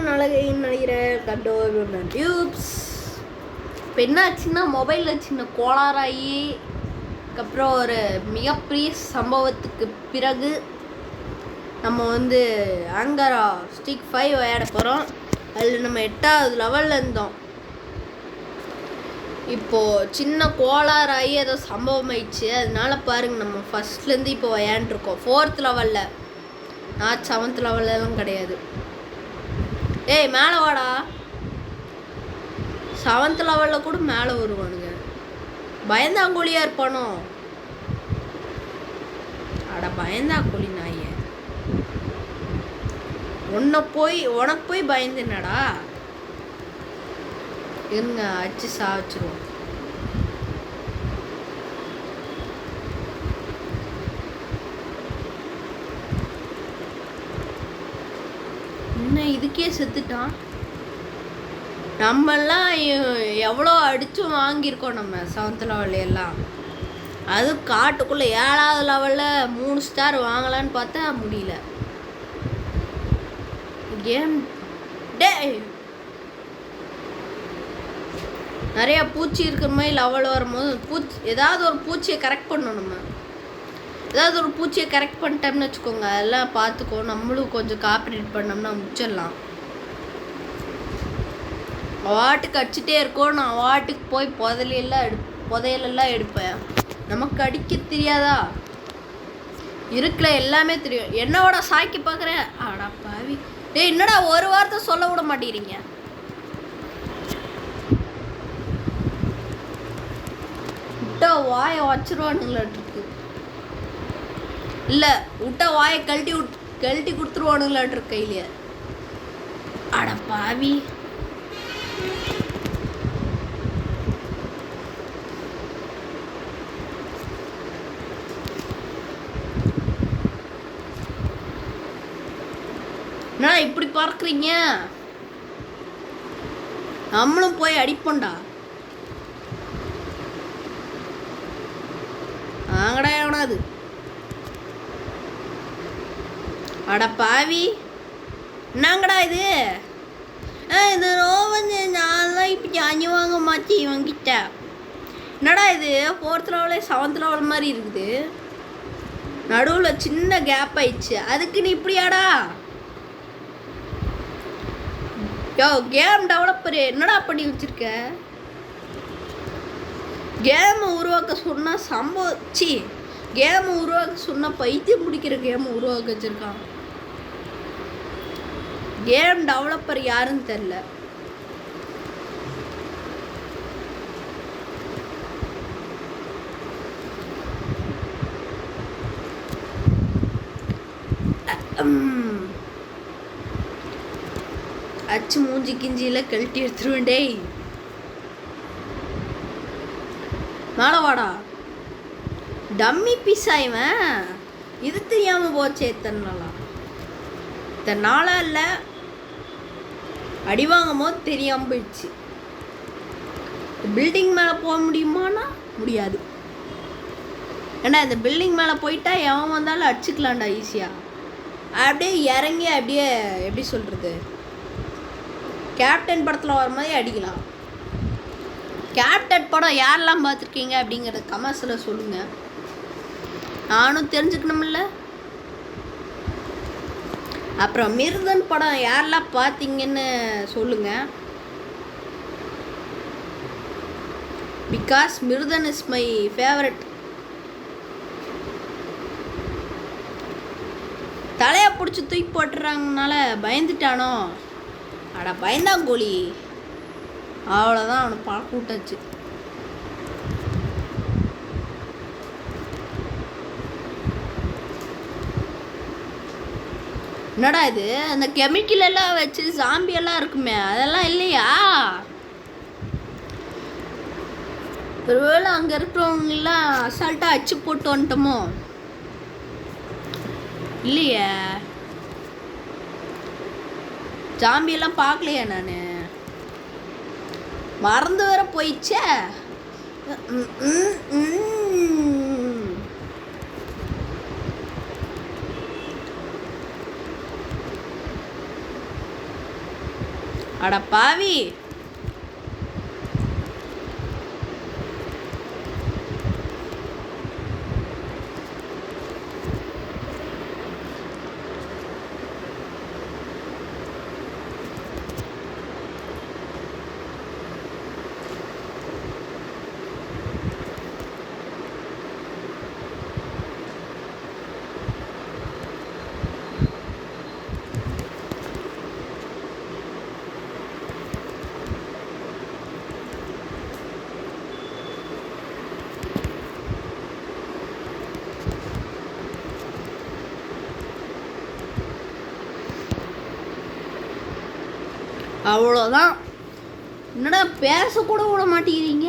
நல்லகைன்னு நினைக்கிறேன். கண்டோ டியூப்ஸ். இப்போ என்னாச்சுன்னா மொபைலில் சின்ன கோளாறாகி அதுக்கப்புறம் ஒரு மிகப்பெரிய சம்பவத்துக்கு பிறகு நம்ம ஆங்கரா ஸ்டிக் 5 விளையாட போகிறோம். அதில் நம்ம 8வது லெவலில் இருந்தோம். இப்போது சின்ன கோளாறாகி ஏதோ சம்பவம் ஆயிடுச்சு. அதனால பாருங்கள், நம்ம ஃபஸ்ட்லேருந்து இப்போ விளையாண்டுருக்கோம் 4th லெவலில். நான் 7th லெவலெலாம் கிடையாது. ஏய் மேலே வாடா. 7th லெவலில் கூட மேலே வருவானுங்க. பயந்தாங்கோழியாக இருப்பானோ? அட பயந்தாங்கோழி நாயே, உனக்கு போய் பயந்துனடா. இருங்க, அடிச்சு சாவச்சிருவோம். என்ன இதுக்கே செத்துட்டான்? நம்மெல்லாம் எவ்வளோ அடிச்சும் வாங்கியிருக்கோம் நம்ம 7th லெவலில் எல்லாம். அது காட்டுக்குள்ளே 7வது லெவலில் 3 ஸ்டார் வாங்கலான்னு பார்த்தா முடியல. கேம் டே நிறையா பூச்சி இருக்கிற மாதிரி லெவல் வரும்போது ஏதாவது ஒரு பூச்சியை கரெக்ட் பண்ணணும். நம்ம ஏதாவது ஒரு பூச்சியை கரெக்ட் பண்ணிட்டோம்னு வச்சுக்கோங்க, அதெல்லாம் பார்த்துக்கோ. நம்மளும் கொஞ்சம் காப்பரேட் பண்ணோம்னா முடிச்சிடலாம். வாட்டுக்கு அடிச்சுட்டே இருக்கோம். நான் வாட்டுக்கு போய் புதையலெல்லாம் எடுப்பேன். நமக்கு அடிக்க தெரியாதா? இருக்கிற எல்லாமே தெரியும். என்னோட சாய்க்கு பார்க்குறேன். ஆடா பாவி, டேய் என்னடா ஒரு வார்த்தை சொல்ல விட மாட்டேங்கிறீங்க? விட்டா வாயை வச்சிருவானுங்களாட்டிருக்கு. இல்லை, விட்டா வாயை கழட்டி கொடுத்துருவானுங்களாட்டிருக்கு கையிலேயே. ஆடா பாவி, நான் இப்படி பார்க்குறீங்க? நம்மளும் போய் அடிப்போண்டா. ஆங்கடா எவனாது? அட பாவி, என்னங்கடா இது? இது நான் தான் இப்படி அஞ்சு வாங்க மாற்றி வாங்கிட்ட. என்னடா இது 4th லெவலே 7th லெவல் மாதிரி இருக்குது. நடுவில் சின்ன கேப் ஆயிடுச்சு. அதுக்கு நீ இப்படியாடா? யோ கேம் டெவலப்பரு, என்னடா பண்ணி வச்சிருக்க? கேமை உருவாக்க சொன்னால் கேமை உருவாக்க சொன்னால் பைத்தியம் முடிக்கிற கேமை உருவாக்க வச்சிருக்கான். கேம் டெவலப்பர் யாருன்னு தெரில. அச்சு மூஞ்சி கிஞ்சியில் கழட்டி எடுத்துருவேன். டேய் மேலே வாடா. டம்மி பீஸ் ஆயிவன். இது தெரியாமல் போச்சே இத்தனை நாளாக இல்லை. அடி வாங்கும் போது தெரியாமல் போயிடுச்சு. பில்டிங் மேலே போக முடியுமானா முடியாது. ஏன்னா இந்த பில்டிங் மேலே போயிட்டா எவன் வந்தாலும் அடிச்சுக்கலாம்டா ஈஸியாக. அப்படியே இறங்கி அப்படியே எப்படி சொல்கிறது, கேப்டன் படத்தில் வர மாதிரி அடிக்கலாம். கேப்டன் படம் யாரெல்லாம் பார்த்துருக்கீங்க அப்படிங்கிறத கமெண்ட்ஸில் சொல்லுங்கள். நானும் தெரிஞ்சுக்கணும்ல. அப்புறம் மிருதன் படம் யாரெல்லாம் பார்த்தீங்கன்னு சொல்லுங்கள். Because Miruthan is my favourite. தலையை பிடிச்சி தூக்கி போட்டுறாங்கனால பயந்துட்டானோ? அட பயந்தாங்கோழி, அவ்வளோதான், அவனை பார்க்க விட்டாச்சு. என்னடா இது? அந்த கெமிக்கல் எல்லாம் வச்சு சாம்பி எல்லாம் இருக்குமே, அதெல்லாம் இல்லையா? ஒருவேளை அங்கே இருக்கிறவங்கெல்லாம் அசால்ட்டாக அச்சு போட்டு வந்துட்டோமோ? இல்லையே, ஜாம்பியெல்லாம் பார்க்கலையா? நான் மறந்து வேற போயிடுச்சே. அட பாவி, அவ்வளோதான். என்னடா பேசக்கூட விட மாட்டேங்கிறீங்க,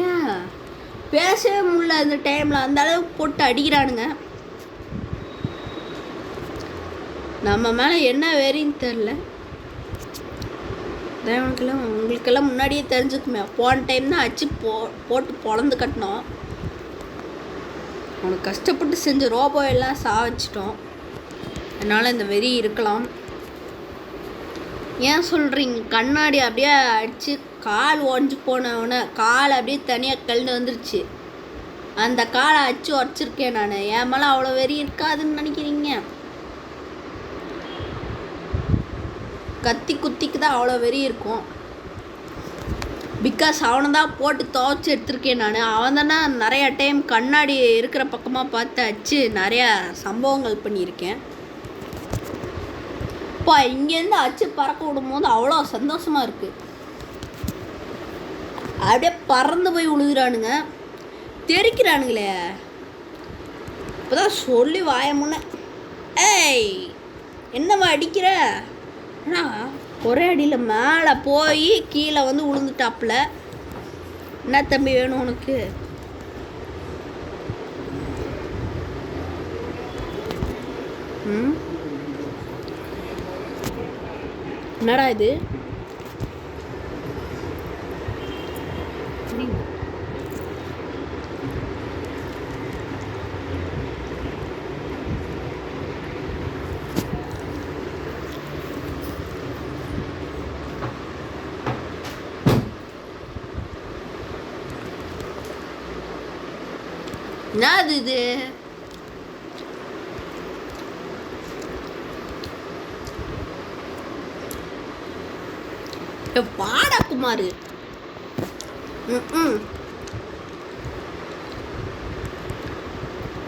பேசவே முடியல இந்த டைமில், அந்த அளவுக்கு போட்டு அடிக்கிறானுங்க. நம்ம மேலே என்ன வெறின்னு தெரில. தேவனுக்கெல்லாம் உங்களுக்கெல்லாம் முன்னாடியே தெரிஞ்சுக்குமே, போன டைம் தான் அச்சு போட்டு பொழந்து கட்டினோம். அவனுக்கு கஷ்டப்பட்டு செஞ்ச ரோபோ எல்லாம் சாவச்சிட்டோம். அதனால் இந்த வெறி இருக்கலாம். ஏன் சொல்கிறீங்க? கண்ணாடி அப்படியே அடித்து கால் உடஞ்சி போனவொடனே கால் அப்படியே தனியாக கழுந்து வந்துருச்சு. அந்த காலை அச்சு உடச்சிருக்கேன் நான். என் மேலே அவ்வளோ வெறி இருக்காதுன்னு நினைக்கிறீங்க? கத்தி குத்திக்கு தான் அவ்வளோ வெறி இருக்கும். பிகாஸ் அவனை தான் போட்டு துவைச்சி எடுத்திருக்கேன் நான். அவன் தானே நிறையா டைம் கண்ணாடி இருக்கிற பக்கமாக பார்த்து அச்சு நிறையா சம்பவங்கள் பண்ணியிருக்கேன். இப்போ இங்கேருந்து அச்சு பறக்க விடும்போது அவ்வளோ சந்தோஷமாக இருக்குது. அப்படியே பறந்து போய் விழுகிறானுங்க, தெரிக்கிறானுங்களே. இப்போ தான் சொல்லி வாய முன்ன, ஏய் என்னம்மா அடிக்கிற? ஆனால் ஒரே அடியில் மேலே போய் கீழே வந்து விழுந்துட்டாப்புல. என்ன தம்பி வேணும் உனக்கு? என்னடா இது? என்னது இது? பாடா குமார்.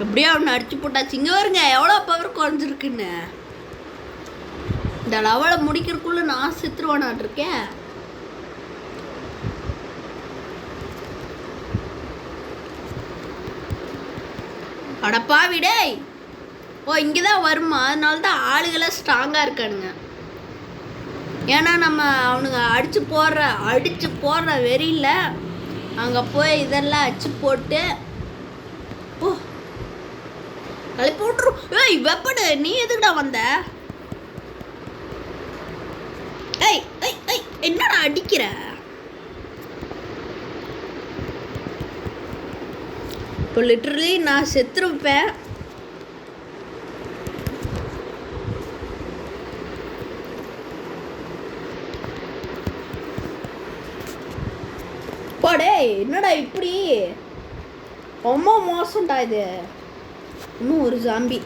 எப்படியா ஒன்று அடிச்சு போட்டாச்சு. இங்கே வருங்க எவ்வளோ பவர் குறைஞ்சிருக்குன்னு. இந்த லெவலை முடிக்கிறதுக்குள்ள நான் செத்துருவானான் இருக்கேன். அடப்பாவிடே. ஓ இங்கே தான் வருமா? அதனால தான் ஆளுகளை ஸ்ட்ராங்காக இருக்கானுங்க. ஏன்னா நம்ம அவனுங்க அடித்து போடுற வெறியில் அங்கே போய் இதெல்லாம் அடிச்சு போட்டு ஓ கழிப்பு விட்ரும். ஏய் வெப்படு, நீ எதுக்குடா வந்த? ஏய் ஏய் ஏய் என்னடா அடிக்கிற? இப்போ லிட்டரலி நான் செத்துருப்பேன். போடே என்னடா இப்படி? ரொம்ப மோசம்டா இது. இன்னும் ஒரு ஜாம்பி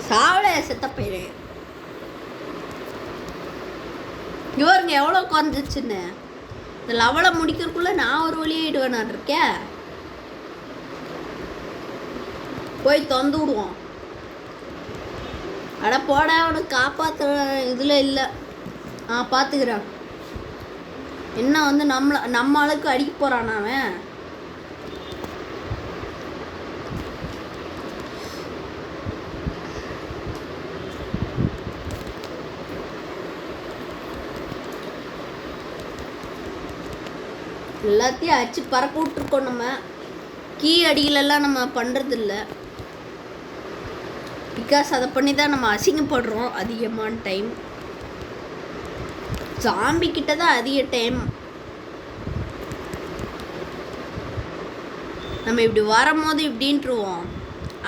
சாவல செத்த பயிரு. இவருங்க எவ்வளோ குறைஞ்சிச்சுன்னு. இந்த லெவலை முடிக்கிறதுக்குள்ள நான் ஒரு வழியாயிடுவேன் நான் இருக்கேன். போய் தொந்து விடுவோம். அட போட, அவனுக்கு காப்பாற்றுற இதில் இல்லை. பார்த்துக்கிறேன். என்ன வந்து நம்ம ஆளுக்கு அடிக்க போகிறான் அவன். எல்லாத்தையும் அடிச்சு பறக்க விட்டுருக்கோம். நம்ம கீ அடிகளெல்லாம் நம்ம பண்ணுறதில்ல. பிகாஸ் அதை பண்ணி தான் நம்ம அசிங்கப்படுறோம் அதிகமான டைம். ஜாம்பி கிட்ட தான் அதிக டைம். நம்ம இப்படி வரும்போது இப்படின்ட்டுருவோம்.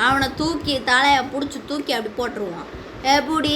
அவனை தூக்கி தலையை பிடிச்சி தூக்கி அப்படி போட்டுருவோம். எப்படி